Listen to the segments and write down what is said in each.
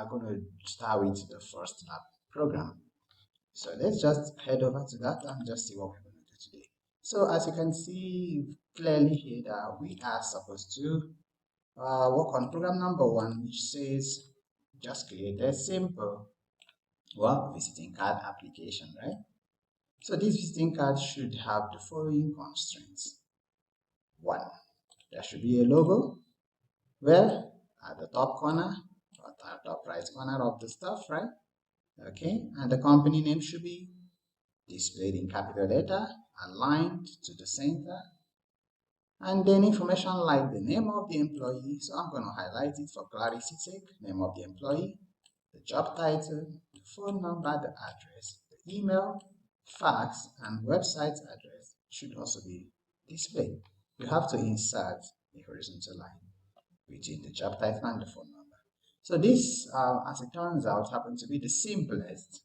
are going to start with the first lab program. So let's just head over to that and just see what we're going to do today. So as you can see clearly here that we are supposed to work on program number 1, which says just create a simple visiting card application, right? So this visiting card should have the following constraints. 1, there should be a logo where at the top corner or the top right corner of the stuff, right? Okay, and the company name should be displayed in capital letter, aligned to the center, and then information like the name of the employee. So I'm going to highlight it for clarity's sake. Name of the employee, the job title, the phone number, the address, the email, fax, and website address should also be displayed. You have to insert a horizontal line between the job title and the phone number. So this, as it turns out, happens to be the simplest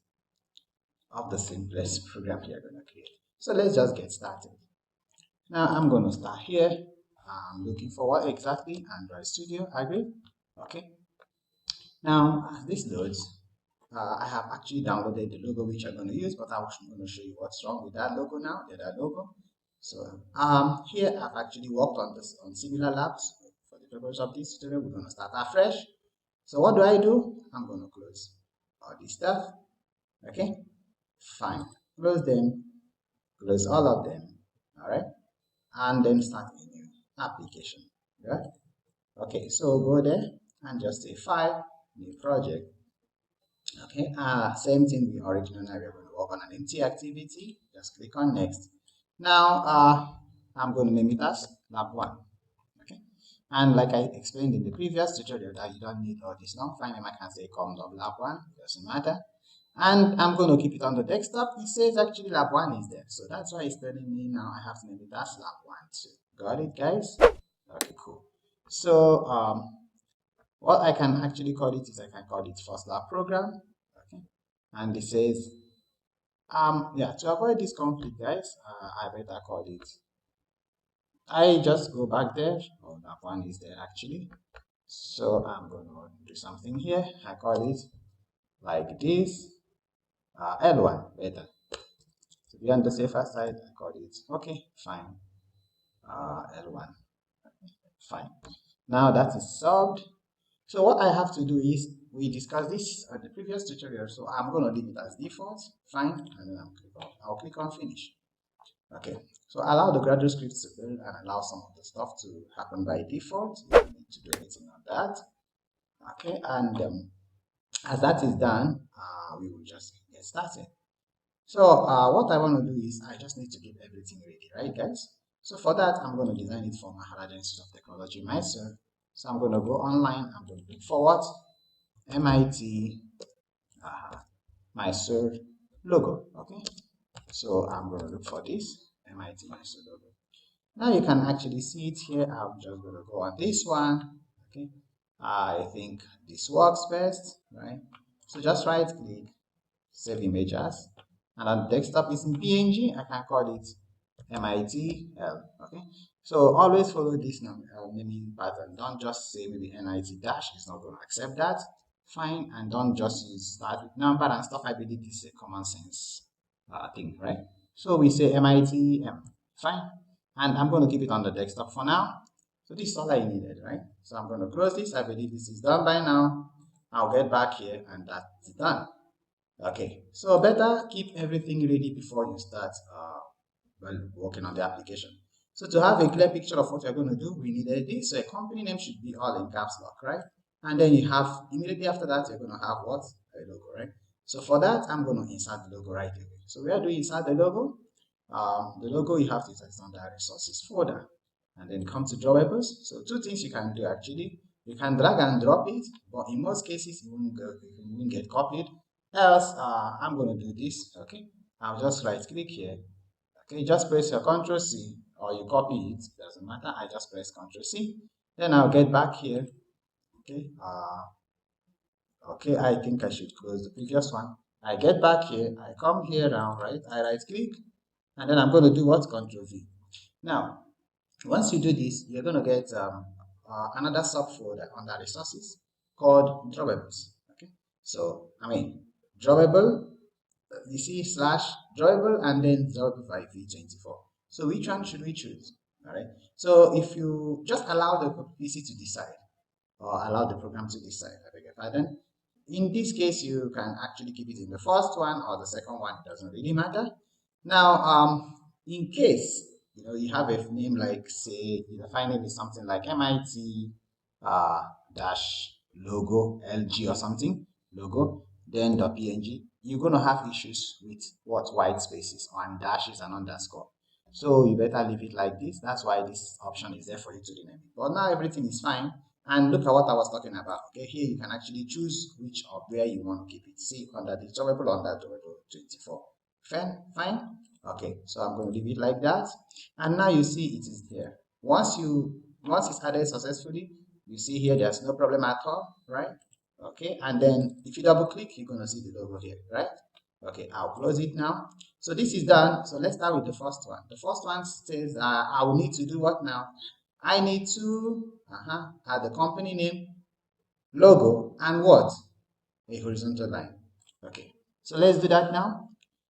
of the simplest program you're going to create. So let's just get started. Now I'm going to start here. I'm looking for what exactly? Android Studio, agree? Okay. Now as this loads, I have actually downloaded the logo which I'm going to use, but I'm going to show you what's wrong with that logo now, that logo. So here I've actually worked on this on similar labs. For the purpose of this tutorial, we're going to start afresh. So what do? I'm going to close all this stuff. Okay, fine. Close them, close all of them. All right, and then start a new application. Right? Okay, so go there and just say file, new project. Okay, same thing we originally we're going to work on an empty activity. Just click on next. Now I'm going to name it as lab 1. Okay, and like I explained in the previous tutorial that you don't need all this long file name. I can say comes of lab 1, doesn't matter. And I'm going to keep it on the desktop. It says actually lab 1 is there, so that's why it's telling me now I have to name it as lab 1 too. Got it, guys? Okay, cool. So what I can actually call it is I can call it first lab program. Okay, and it says yeah, to avoid this conflict, guys, I better call it. I just go back there. Oh, that one is there actually. So I'm going to do something here. I call it like this. L1 better. To be on the safer side, I call it okay, fine. L1. Fine. Now that is solved. So what I have to do is, we discussed this at the previous tutorial, so I'm going to leave it as default, fine, and then I'll click on finish. Okay, so allow the Gradle script to build and allow some of the stuff to happen by default. You don't need to do anything on that. Okay, and as that is done, we will just get started. So what I want to do is I just need to get everything ready, right, guys? So for that, I'm going to design it for Maharaja Institute of Technology myself. So I'm going to go online. I'm going to look for what? MIT Mysore logo. Okay, so I'm going to look for this MIT Mysore logo. Now you can actually see it here. I'm just going to go on this one. Okay, I think this works best, right? So just right click, save image as, and on the desktop is in PNG. I can call it MITL. Okay, so always follow this naming pattern. Don't just say maybe NIT dash. It's not going to accept that. Fine, and don't just use start with number and stuff. I believe this is a common sense thing, right? So we say MITM. Fine, and I'm going to keep it on the desktop for now. So this is all I needed, right? So I'm going to close this. I believe this is done by now. I'll get back here and that's done. Okay, so better keep everything ready before you start working on the application. So to have a clear picture of what you're going to do, we needed this. So a company name should be all in caps lock, right? And then you have, immediately after that, you're going to have what? A logo, right? So for that, I'm going to insert the logo right away. So where do we insert the logo? The logo you have to insert on the resources folder. And then come to drawables. So two things you can do actually. You can drag and drop it, but in most cases, it won't get copied. Else, I'm going to do this, okay? I'll just right click here. Okay, just press your Ctrl C or you copy it, doesn't matter. I just press Ctrl C. Then I'll get back here. Okay, okay, I think I should close the previous one. I get back here, I come here now, right? I right click, and then I'm going to do what? Ctrl V. Now, once you do this, you're going to get another subfolder under resources called drawables. Okay, So, drawable, you see slash drawable and then drawable by v24. So which one should we choose? All right. So if you just allow the PC to decide, or allow the program to decide, I beg your pardon. In this case, you can actually keep it in the first one or the second one. It doesn't really matter. Now, in case you have a name like, say, the file name is something like MIT dash logo LG or something logo, then the PNG, you're gonna have issues with what white spaces and dashes and underscore. So you better leave it like this. That's why this option is there for you to rename it. But now everything is fine. And look at what I was talking about. Okay, here you can actually choose which or where you want to keep it. See, under the drawable, under drawable 24. Fine. Okay, so I'm going to leave it like that. And now you see it is there. Once it's added successfully, you see here there's no problem at all, right? Okay, and then if you double click, you're going to see the logo here, right? Okay, I'll close it now. So this is done. So let's start with the first one. The first one says I will need to do what now? I need to add the company name, logo, and what? A horizontal line. Okay, so let's do that now.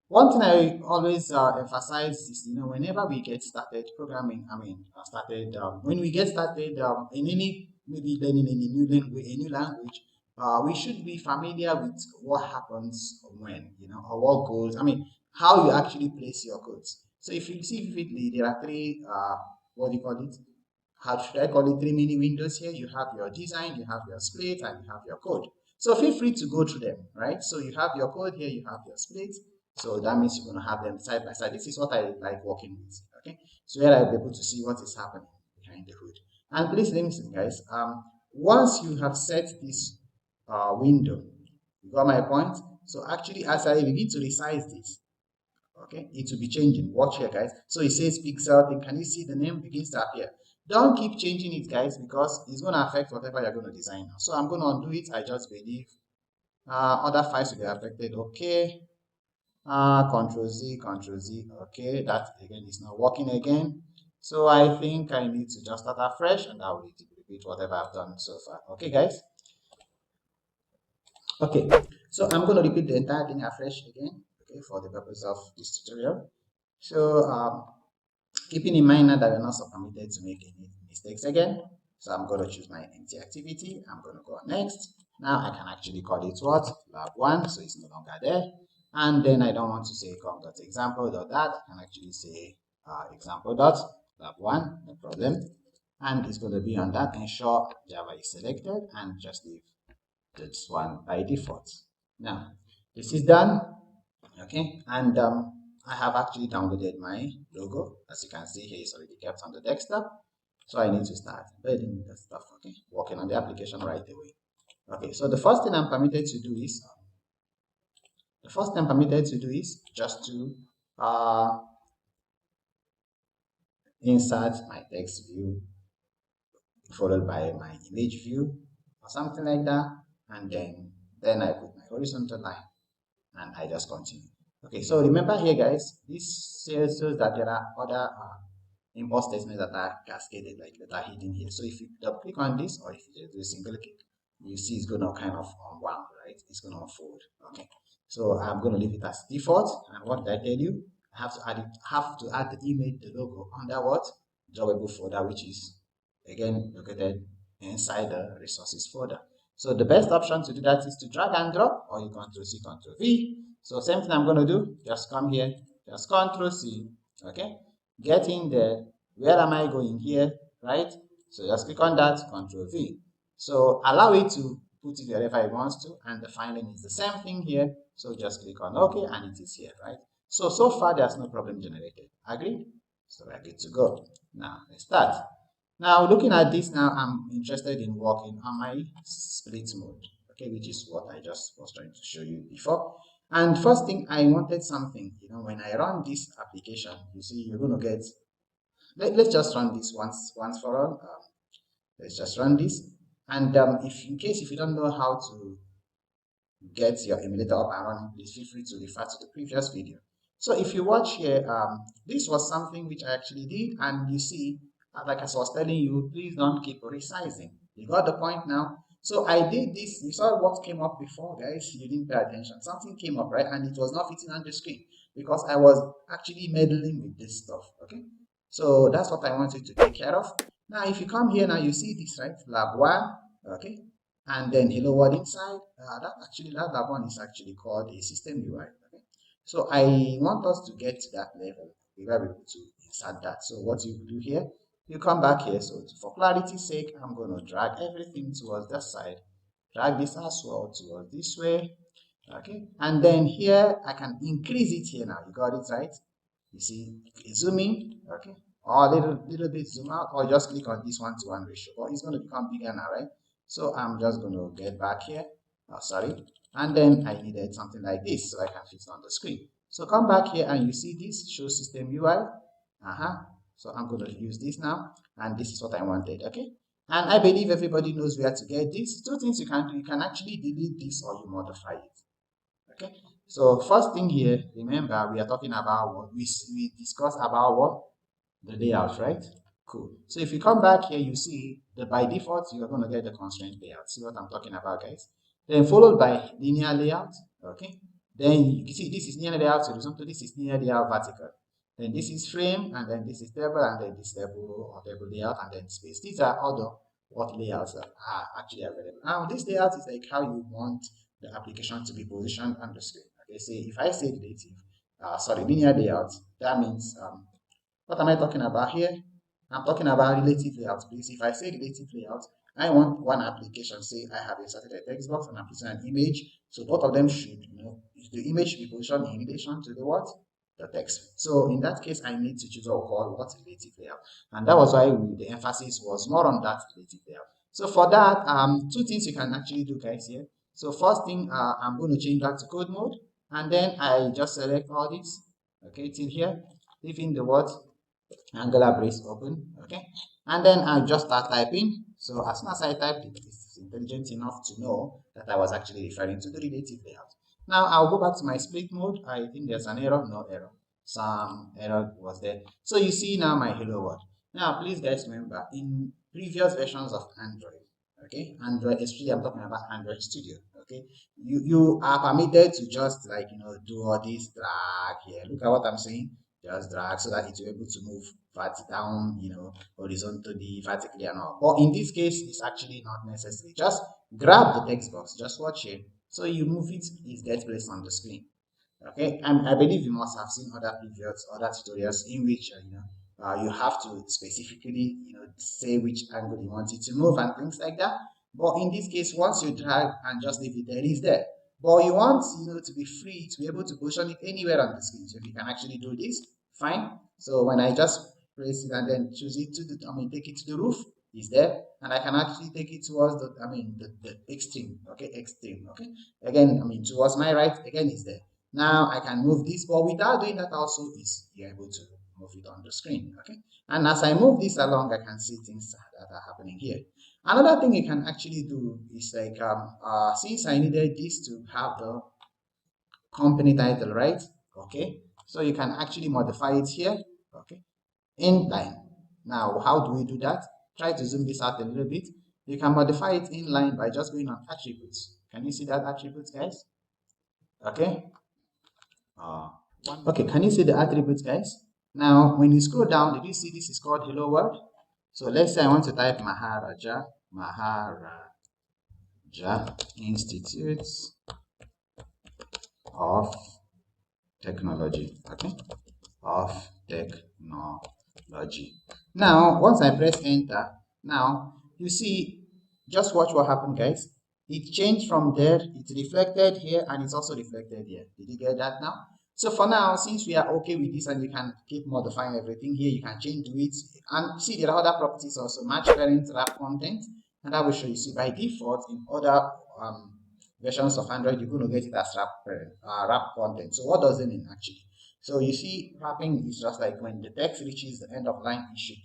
One thing I always emphasize is, whenever we get started programming, when we get started in any, maybe learning in a new language, we should be familiar with what happens when, or what goes, how you actually place your codes. So if you see vividly, there are three, what do you call it? How should I call it? Three mini windows here. You have your design, you have your split, and you have your code. So feel free to go through them, right? So you have your code here, you have your split. So that means you're going to have them side by side. This is what I like working with, okay? So here I'll be able to see what is happening behind the hood. And please listen, guys. Once you have set this window, you got my point? So actually, as I begin to resize this, okay, it will be changing. Watch here, guys. So it says pixel thing. Can you see the name begins to appear? Don't keep changing it, guys, because it's going to affect whatever you're going to design now. So I'm going to undo it. I just believe other files will be affected. Okay. Control Z, Control Z. Okay, that again is not working again. So I think I need to just start afresh, and I will repeat whatever I've done so far. Okay, guys. Okay, so I'm going to repeat the entire thing afresh again. Okay, for the purpose of this tutorial. So keeping in mind now that we're not so permitted to make any mistakes again. So I'm going to choose my empty activity. I'm going to go next. Now I can actually call it what? Lab 1, so it's no longer there. And then I don't want to say com.example.that. I can actually say example.lab1, no problem. And it's going to be on that. Ensure Java is selected and just leave this one by default. Now, this is done. Okay, and I have actually downloaded my logo. As you can see here, it's already kept on the desktop. So I need to start building the stuff, okay, working on the application right away. Okay, so the first thing I'm permitted to do is just to insert my text view followed by my image view or something like that, and then I put my horizontal line and I just continue. Okay, so remember here, guys, this shows that there are other import statements that are cascaded, like that are hidden here. So if you double click on this, or if you do a single click, you see it's going to kind of unwound, right? It's going to unfold. Okay, so I'm going to leave it as default. And what did I tell you? I have to add the image, the logo under what? Drawable folder, which is again located inside the resources folder. So the best option to do that is to drag and drop, or you Ctrl C, Ctrl V. So same thing I'm going to do, just come here, just Ctrl C, okay? Get in there. Where am I going here, right? So just click on that, Ctrl V. So allow it to put it wherever it wants to, and the file name is the same thing here. So just click on OK, and it is here, right? So far there's no problem generated. Agree? So we're good to go. Now let's start. Now looking at this now, I'm interested in working on my split mode, okay, which is what I just was trying to show you before. And first thing, I wanted something, when I run this application, you see, you're going to get, let's just run this once for all. Let's just run this. And if you don't know how to get your emulator up and running, please feel free to refer to the previous video. So if you watch here, this was something which I actually did, and you see, like I was telling you, please don't keep resizing. You got the point now? So I did this. You saw what came up before, guys. You didn't pay attention. Something came up, right? And it was not fitting on the screen because I was actually meddling with this stuff. Okay. So that's what I wanted to take care of. Now, if you come here now, you see this, right? Lab 1. Okay. And then hello world inside. That lab 1 is actually called a system UI. Okay. So I want us to get to that level. We were able to insert that. So what you do here, you come back here. So for clarity's sake, I'm going to drag everything towards that side. Drag this as well towards this way. Okay. And then here, I can increase it here now. You got it, right? You see, zoom in, okay, or a little bit zoom out, or just click on this 1:1 ratio. But it's going to become bigger now, right? So I'm just going to get back here. Oh, sorry. And then I needed something like this so I can fit it on the screen. So come back here and you see this show system UI. So I'm going to use this now, and this is what I wanted. Okay. And I believe everybody knows where to get this. Two things you can do. You can actually delete this or you modify it. Okay. So first thing here, remember we are talking about what we discussed about what the layout, right? Cool. So if you come back here, you see that by default you are going to get the constraint layout. See what I'm talking about, guys? Then followed by linear layout. Okay. Then you see this is linear layout horizontal. This is linear layout vertical. Then this is frame, and then this is table, and then this table or table layout, and then space. These are all the what layouts that are actually available. Now this layout is like how you want the application to be positioned on the screen. Okay, say if I say linear layout, that means what am I talking about here? I'm talking about relative layout. Please, if I say relative layout, I want one application. Say I have inserted a text box and I'm putting an image, so both of them should, the image should be positioned in relation to the what? The text. So in that case, I need to choose what we call what relative layout, and that was why the emphasis was more on that relative layout. So for that, two things you can actually do, guys, here. So first thing, I'm going to change that to code mode, and then I just select all this, okay, till here, leaving the word Angular brace open, okay, and then I just start typing. So as soon as I type it, it's intelligent enough to know that I was actually referring to the relative layout. Now I'll go back to my split mode. I think there's an error, no error. Some error was there. So you see now my hello world. Now please guys remember in previous versions of Android, okay, Android, especially I'm talking about Android Studio, okay, you are permitted to just like do all this drag here. Look at what I'm saying. Just drag so that it will be able to move down, horizontally, vertically, and all. But in this case, it's actually not necessary. Just grab the text box, just watch it. So you move it, it gets placed on the screen. Okay, and I believe you must have seen other tutorials in which you have to specifically say which angle you want it to move and things like that. But in this case, once you drag and just leave it there, it's there. But you want to be free to be able to position it anywhere on the screen. So if you can actually do this, fine. So when I just press it and then choose it to take it to the roof, it's there, and I can actually take it towards the extreme. Okay, extreme. Okay, again, towards my right, again, is there. Now I can move this, but without doing that also is you're able to move it on the screen. Okay, and as I move this along, I can see things that are happening here. Another thing you can actually do is like since I needed this to have the company title, right? Okay, so you can actually modify it here. Okay, inline. Now how do we do that? Try to zoom this out a little bit. You can modify it inline by just going on attributes. Can you see that attributes, guys? Okay. Okay, can you see the attributes, guys? Now, when you scroll down, did you see this is called hello world? So let's say I want to type Maharaja Institute of Technology, okay, of Technology. Now, once I press enter, now you see, just watch what happened, guys. It changed from there, it's reflected here, and it's also reflected here. Did you get that now? So for now, since we are okay with this and you can keep modifying everything here, you can change to it. And see, there are other properties also, match parent wrap content, and I will show you. See, by default, in other versions of Android, you're going to get it as wrap content. So what does it mean actually? So you see, wrapping is just like when the text reaches the end of line, it should,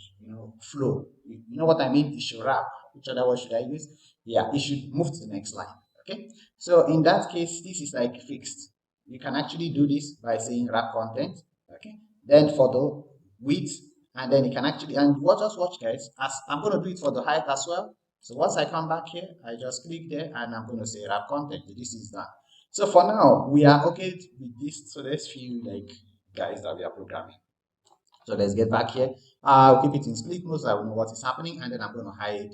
flow. You know what I mean? It should wrap. Which other word should I use? Yeah, it should move to the next line. Okay. So in that case, this is like fixed. You can actually do this by saying wrap content. Okay. Then for the width, and then you can actually just watch, guys. As I'm going to do it for the height as well. So once I come back here, I just click there and I'm going to say wrap content. This is done. So for now, we are okay with this. So let's feel like guys that we are programming. So let's get back here. I'll keep it in split mode so I will know what is happening, and then I'm going to hide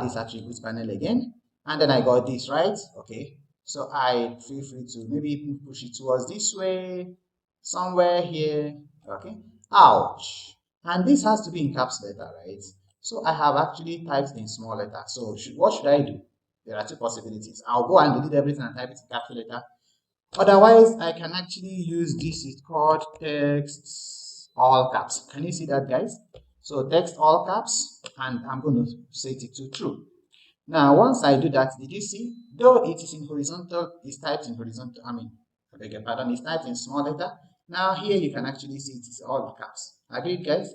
this attributes panel again. And then I got this, right? Okay. So I feel free to maybe push it towards this way, somewhere here. Okay. Ouch. And this has to be in caps letter, right? So I have actually typed in small letter. So what should I do? There are two possibilities. I'll go and delete everything and type it in capital letter. Otherwise, I can actually use this. It's called text all caps. Can you see that, guys? So text all caps, and I'm going to set it to true. Now, once I do that, did you see? Though it is in horizontal, it's typed in horizontal. I beg your pardon, it's typed in small letter. Now here you can actually see it is all caps. Agreed, guys?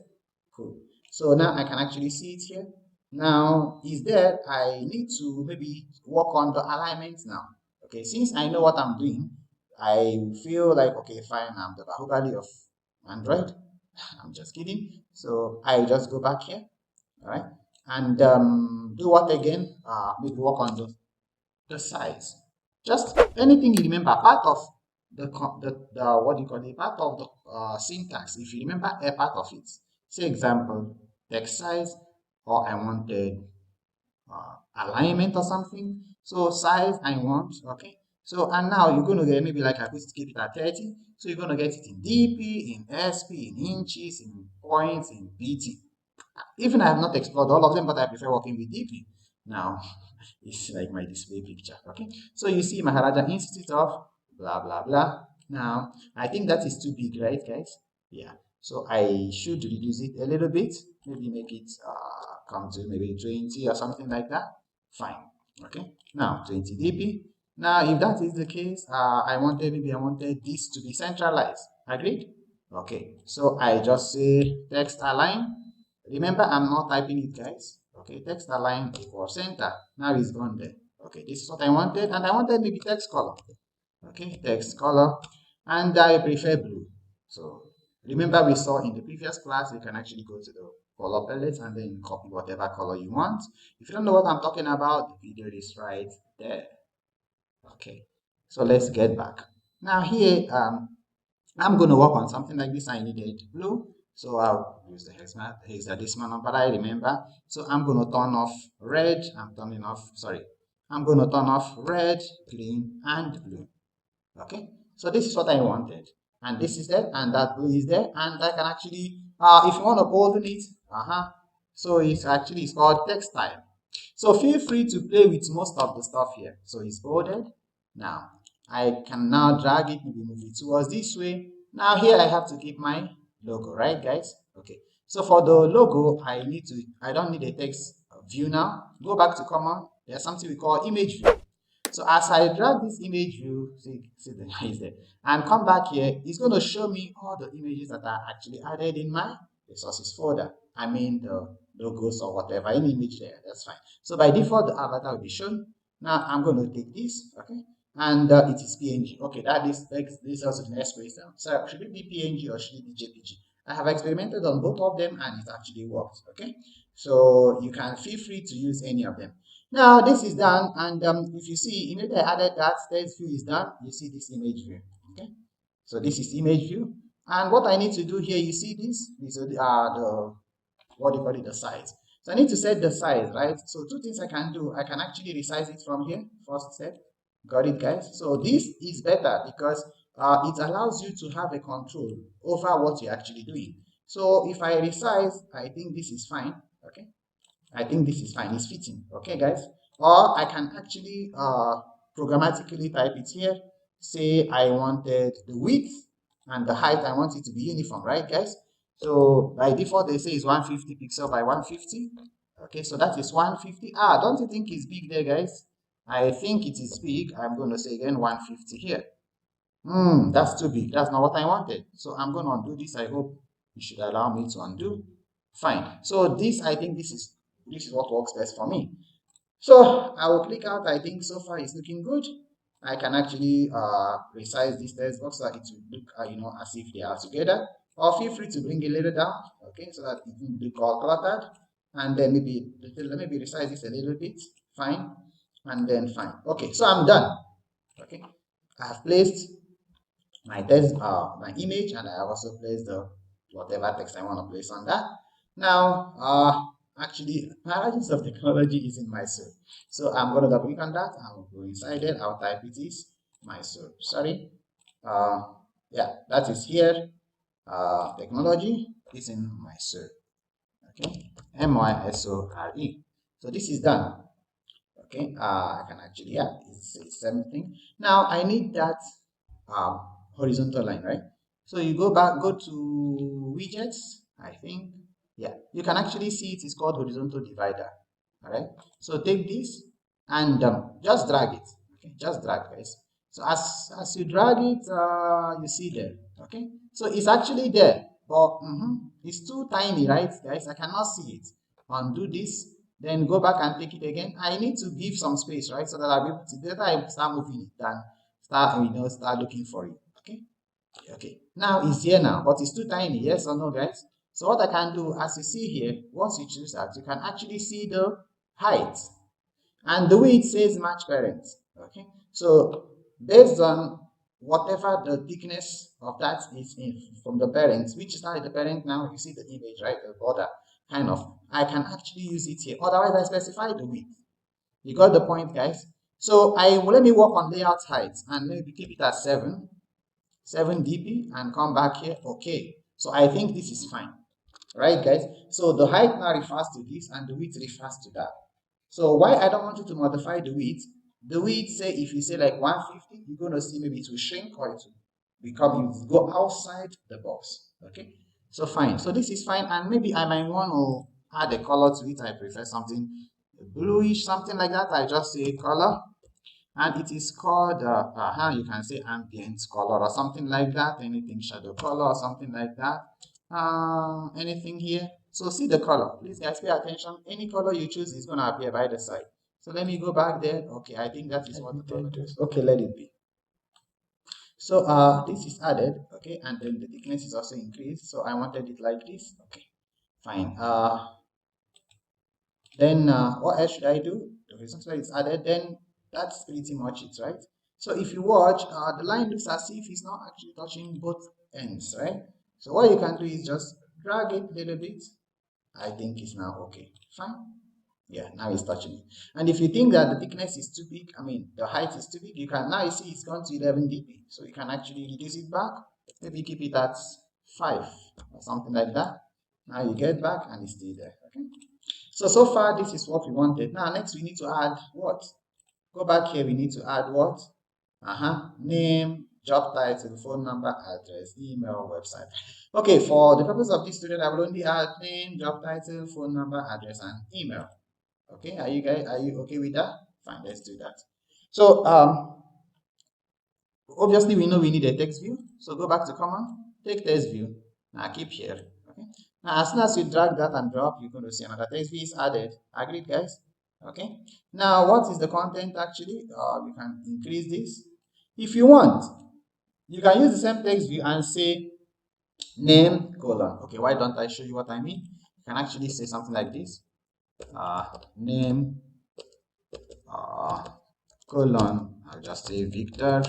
Cool. So now I can actually see it here. Now is there, I need to maybe work on the alignment now. Okay, since I know what I'm doing, I feel like, okay, fine, I'm the Bahubali of Android. I'm just kidding. So I just go back here, all right, and do what again? Maybe work on the size. Just anything you remember, part of the what do you call it? Part of the syntax. If you remember a part of it, say example, text size, or I wanted alignment or something. So size I want, okay. So and now you're going to get maybe like I could keep it at 30. So you're going to get it in DP, in SP, in inches, in points, in BT. Even I have not explored all of them, but I prefer working with DP. Now, it's like my display picture, okay? So you see Maharaja Institute of blah, blah, blah. Now, I think that is too big, right, guys? Yeah. So I should reduce it a little bit. Maybe make it come to maybe 20 or something like that. Fine. Okay. Now, 20 dp. Now, if that is the case, I wanted this to be centralized. Agreed? Okay. So I just say text align. Remember, I'm not typing it, guys. Okay, text align equals center. Now it's gone there. Okay, this is what I wanted, and I wanted maybe text color. Okay, text color, and I prefer blue. So remember, we saw in the previous class, you can actually go to the color palette and then copy whatever color you want. If you don't know what I'm talking about, the video is right there. Okay, so let's get back. Now here, I'm going to work on something like this. I needed blue. So I'll use the hexadecimal number I remember. So I'm going to turn off red. I'm going to turn off red, green, and blue. Okay. So this is what I wanted. And this is there, and that blue is there. And I can actually, if you want to bolden it, so it's called text style. So feel free to play with most of the stuff here. So it's bolded. Now, I can now drag it, maybe move it towards this way. Now here I have to keep my logo, right, guys? Okay. So for the logo, I don't need a text view now. Go back to common. There's something we call image view. So as I drag this image view, see the is there, and come back here, it's going to show me all the images that are actually added in my resources folder. I mean the logos or whatever, any image there, that's fine. So by default, the avatar will be shown. Now I'm going to take this, okay, and it is PNG. Okay, that is this also the next question. So should it be PNG or should it be JPG? I have experimented on both of them and it actually works. Okay, so you can feel free to use any of them. Now this is done, and if you see immediately I added that text view is done, you see this image view. Okay, so this is image view, and what I need to do here, you see this is the what do you call it, the size. So I need to set the size, right? So two things I can do. I can actually resize it from here. First step, got it, guys. So this is better because it allows you to have a control over what you're actually doing. So if I resize, I think this is fine. Okay. I think this is fine. It's fitting. Okay, guys. Or I can actually programmatically type it here. Say I wanted the width and the height. I want it to be uniform, right, guys? So by default, they say it's 150 pixel by 150. Okay, so that is 150. Don't you think it's big there, guys? I think it is big. I'm going to say again 150 here. That's too big. That's not what I wanted. So I'm going to undo this. I hope you should allow me to undo. Fine. So this, I think this is what works best for me. So I will click out. I think so far it's looking good. I can actually resize this text box so that it will look as if they are together. Or feel free to bring a little down, okay, so that it will look all cluttered. and then maybe let me resize this a little bit. Fine, and then fine. Okay, so I'm done. Okay, I have placed my text, my image, and I have also placed the whatever text I want to place on that. Now, actually, Paradigms of Technology is in Mysore. So I'm going to double click on that. I'll go inside it. I'll type it is Mysore. Sorry. Uh, yeah, that is here. Technology is in Mysore. Okay, Mysore. So this is done. Okay, I can actually, yeah, it's the same thing. Now I need that horizontal line, right? So you go back, go to widgets, I think. Yeah, you can actually see it is called horizontal divider. All right. So take this and just drag it. Okay, just drag, guys. So as you drag it, you see there. Okay. So it's actually there, but it's too tiny, right, guys? I cannot see it. Undo this, then go back and take it again. I need to give some space, right, so that I'll be able to better I start moving it than start looking for it. Okay. Okay, now it's here now, but it's too tiny, yes or no, guys? So what I can do, as you see here, once you choose that, you can actually see the height, and the way it says match parent. Okay, so based on whatever the thickness of that is from the parent, which is not the parent now, you see the image, right, the border, kind of, I can actually use it here. Otherwise, I specify the width. You got the point, guys? So let me work on layout height and maybe keep it at 7 dp and come back here. Okay, so I think this is fine, right, guys? So the height now refers to this and the width refers to that. So why I don't want you to modify the width, say if you say like 150, you're going to see maybe it will shrink or it will become, it will go outside the box. Okay, so fine. So this is fine, and maybe I might want to add a color to it. I prefer something bluish, something like that. I just say color, and it is called you can say ambient color or something like that, anything shadow color or something like that, anything here. So see the color, please guys, pay attention. Any color you choose is going to appear by the side. So let me go back there. Okay, I think that is what the color is. Okay, let it be. So this is added, okay, and then the thickness is also increased, so I wanted it like this. Okay, fine. Then what else should I do? The horizontal is added, then that's pretty much it, right? So if you watch, the line looks as if it's not actually touching both ends, right? So what you can do is just drag it a little bit. I think it's now okay. Fine. Yeah, now it's touching it. And if you think that the thickness is too big, I mean the height is too big, you can now see it's gone to 11 dp. So you can actually reduce it back. Maybe keep it at 5 or something like that. Now you get back and it's still there. Okay. So far, this is what we wanted. Now, next we need to add what? Go back here, we need to add what? Name, job title, phone number, address, email, website. Okay, for the purpose of this student, I will only add name, job title, phone number, address, and email. Okay, are you okay with that? Fine, let's do that. So, obviously we know we need a text view. So go back to command, take text view. Now keep here. Okay. Now as soon as you drag that and drop, you're going to see another text view is added. Agreed, guys? Okay. Now what is the content actually? You can increase this if you want. You can use the same text view and say name colon. Okay, why don't I show you what I mean? You can actually say something like this. Name colon. I'll just say Victor.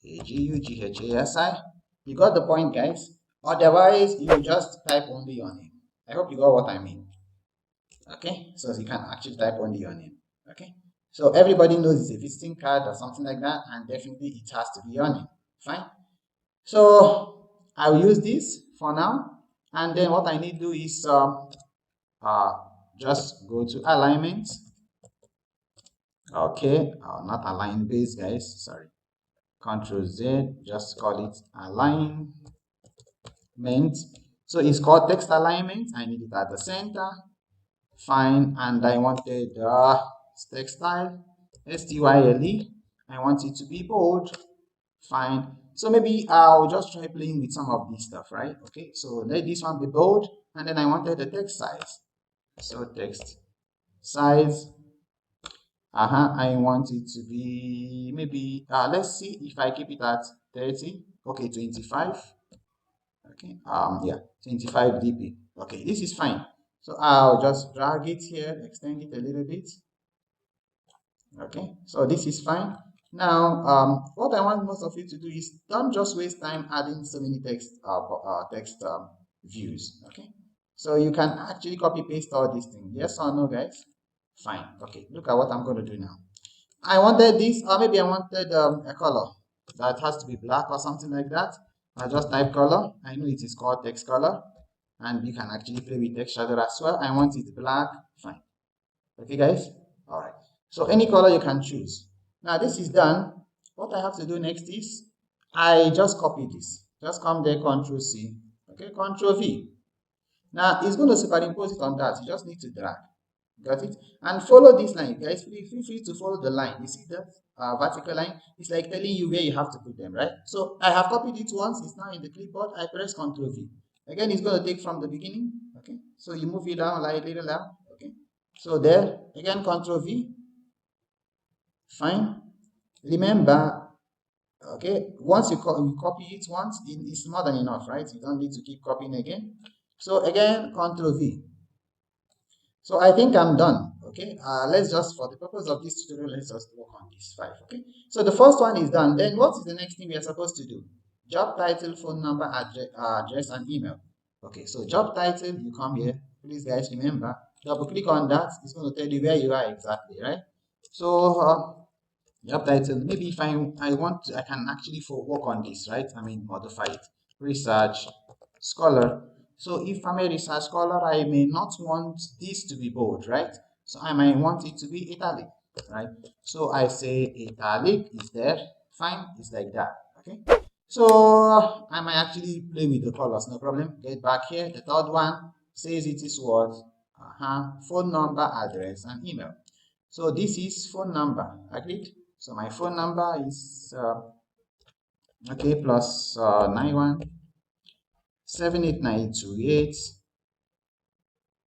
Gughasi. You got the point, guys? Otherwise, you just type only your name. I hope you got what I mean. Okay, so you can actually type only your name. Okay, so everybody knows it's a visiting card or something like that, and definitely it has to be your name. Fine. So I'll use this for now, and then what I need to do is just go to alignment. Okay, not align base, guys. Sorry. Control Z, just call it alignment. So it's called text alignment. I need it at the center. Fine, and I wanted text style, STYLE. I want it to be bold. Fine. So maybe I'll just try playing with some of this stuff, right? Okay, so let this one be bold, and then I wanted the text size. So text size. I want it to be maybe let's see if I keep it at 30. Okay, 25. Okay, yeah, 25 dp. Okay, this is fine. So I'll just drag it here, extend it a little bit. Okay, so this is fine. Now, what I want most of you to do is don't just waste time adding so many text views. Okay, so you can actually copy paste all these things. Yes or no, guys? Fine. Okay, look at what I'm going to do now. I wanted this, or maybe I wanted a color that has to be black or something like that. I just type color. I know it is called text color, and you can actually play with text shadow as well. I want it black. Fine. Okay, guys? All right. So any color you can choose. Now this is done. What I have to do next is I just copy this. Just come there, Control C. Okay, Control V. Now it's going to superimpose it on that. You just need to drag. Got it? And follow this line, guys. Feel free to follow the line. You see the vertical line? It's like telling you where you have to put them, right? So I have copied it once. It's now in the clipboard. I press Ctrl V. Again, it's going to take from the beginning. Okay. So you move it down, like little down. Okay. So there, again, Ctrl V. Fine. Remember, okay, once you copy it once, it's more than enough, right? You don't need to keep copying again. So again, Ctrl V. So I think I'm done. Okay, let's just, for the purpose of this tutorial, let's just work on these 5. Okay, so the first one is done. Then what is the next thing we are supposed to do? Job title, phone number, address, and email. Okay, so job title, you come here. Please, guys, remember, double click on that. It's going to tell you where you are exactly, right? So job title. Maybe if I want to, I can actually work on this, right? I mean, modify it. Research scholar. So if I'm a research scholar, I may not want this to be bold, right? So I might want it to be italic, right? So I say italic is there. Fine, it's like that. Okay. So I might actually play with the colors, no problem. Get back here. The third one says it is what? Phone number, address, and email. So this is phone number. Agreed? So my phone number is okay, plus 91 78928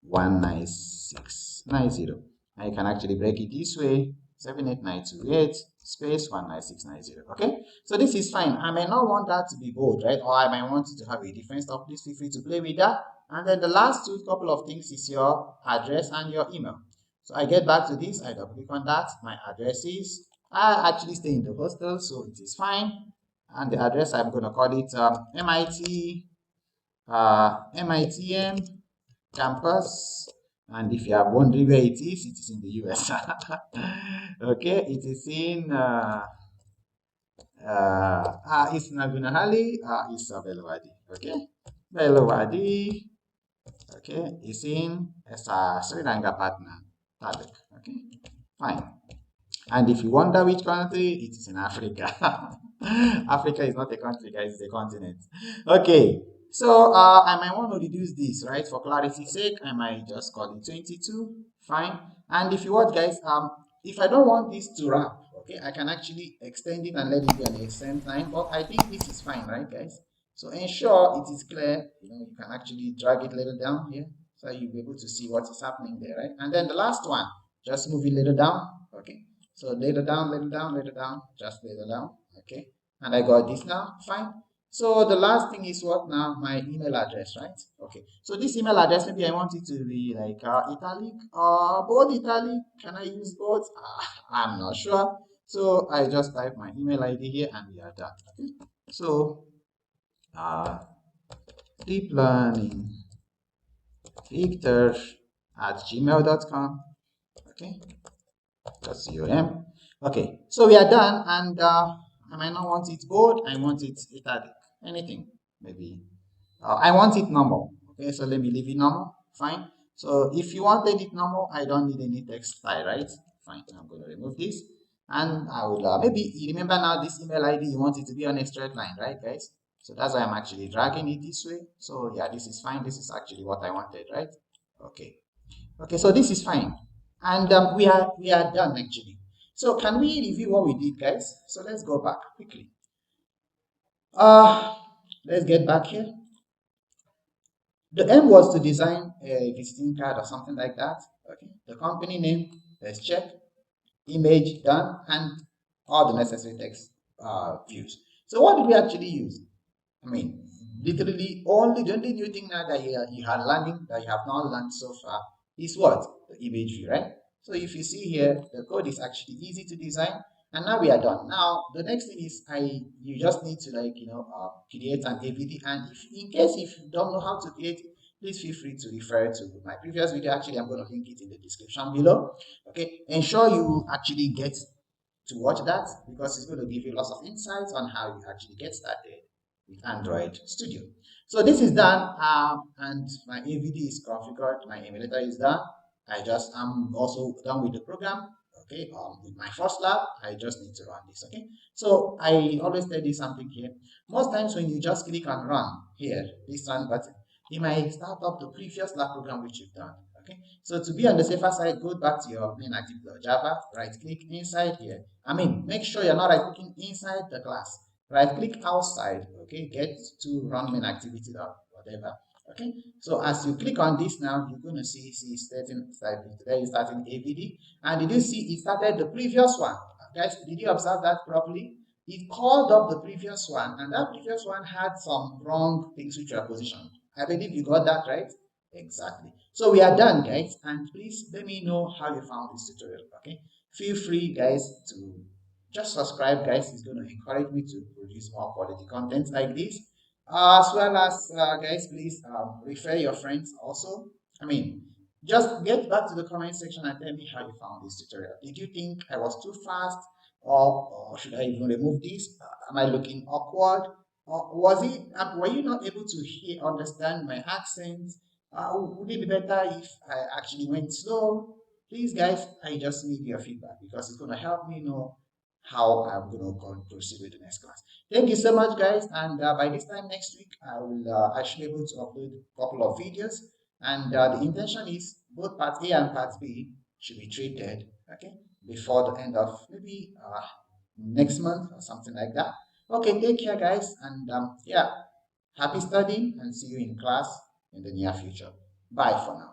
19690. And you can actually break it this way: 78928 space 19690. Okay, so this is fine. I may not want that to be bold, right? Or I might want it to have a different stuff. Please feel free to play with that. And then the last couple of things is your address and your email. So I get back to this, I double click on that. My address is, I actually stay in the hostel, so it is fine. And the address, I'm going to call it MITM campus. And if you are wondering where it is in the US. Okay, it is in it's Nagunahali, it's Belwadi. Okay, Belwadi. Okay, it's in Sri Lanka partner. Taluk. Okay, fine. And if you wonder which country, it is in Africa. Africa is not a country, guys, it's a continent. Okay, so I might want to reduce this, right? For clarity's sake, I might just call it 22. Fine. And if you want, guys, if I don't want this to wrap, okay, I can actually extend it and let it be an extend time. But I think this is fine, right, guys? So ensure it is clear. You can actually drag it a little down here, so you'll be able to see what is happening there, right? And then the last one, just move it a little down, okay? So later down, just later down, okay? And I got this now, fine. So the last thing is what now? My email address, right? Okay. So this email address, maybe I want it to be like italic or bold italic. Can I use both? I'm not sure. So I just type my email ID here and we are done. Okay. So deep learning Victor at gmail.com. Okay. .com. Okay, so we are done, and I might not want it bold. I want it italic. Anything, maybe. I want it normal. Okay, so let me leave it normal. Fine. So if you wanted it normal, I don't need any text style, right? Fine. I'm going to remove this, and I will maybe you remember now this email ID. You want it to be on a straight line, right, guys? So that's why I'm actually dragging it this way. So yeah, this is fine. This is actually what I wanted, right? Okay. Okay, so this is fine. And we are done actually. So can we review what we did, guys? So let's go back quickly. Let's get back here. The aim was to design a visiting card or something like that. Okay. The company name, let's check. Image done, and all the necessary text views. So what did we actually use? I mean, literally the only new thing now that you are learning that you have not learned so far is what? The image view, right? So if you see here, the code is actually easy to design, and now we are done. Now the next thing is you just need to create an AVD, and if in case if you don't know how to create it, please feel free to refer to my previous video. Actually, I'm going to link it in the description below. Okay, ensure you actually get to watch that because it's going to give you lots of insights on how you actually get started with Android Studio. So this is done, and my AVD is configured, my emulator is done. I'm also done with the program. Okay, with my first lab, I just need to run this. Okay, so I always tell you something here. Most times when you just click on run here, this run button, it might start up the previous lab program which you've done. Okay, so to be on the safer side, go back to your main activity.java, right click inside here. Make sure you're not right clicking inside the class. Right click outside, okay, get to run main activity or whatever. Okay, so as you click on this now, you're going to see starting AVD. And did you see it started the previous one? Guys, did you observe that properly? It called up the previous one, and that previous one had some wrong things which were positioned. I believe you got that right. Exactly. So we are done, guys, and please let me know how you found this tutorial. Okay, feel free, guys, to just subscribe, guys. It's going to encourage me to produce more quality content like this, as well as guys, please refer your friends also. Just get back to the comment section and tell me how you found this tutorial. Did you think I was too fast, or should I even remove this? Am I looking awkward? Or were you not able to understand my accent? Would it be better if I actually went slow? Please, guys, I just need your feedback because it's going to help me know how I'm going to proceed with the next class. Thank you so much, guys. And by this time next week, I should be able to upload a couple of videos. And the intention is both part A and part B should be treated, okay, before the end of maybe next month or something like that. Okay, take care, guys. And yeah, happy studying and see you in class in the near future. Bye for now.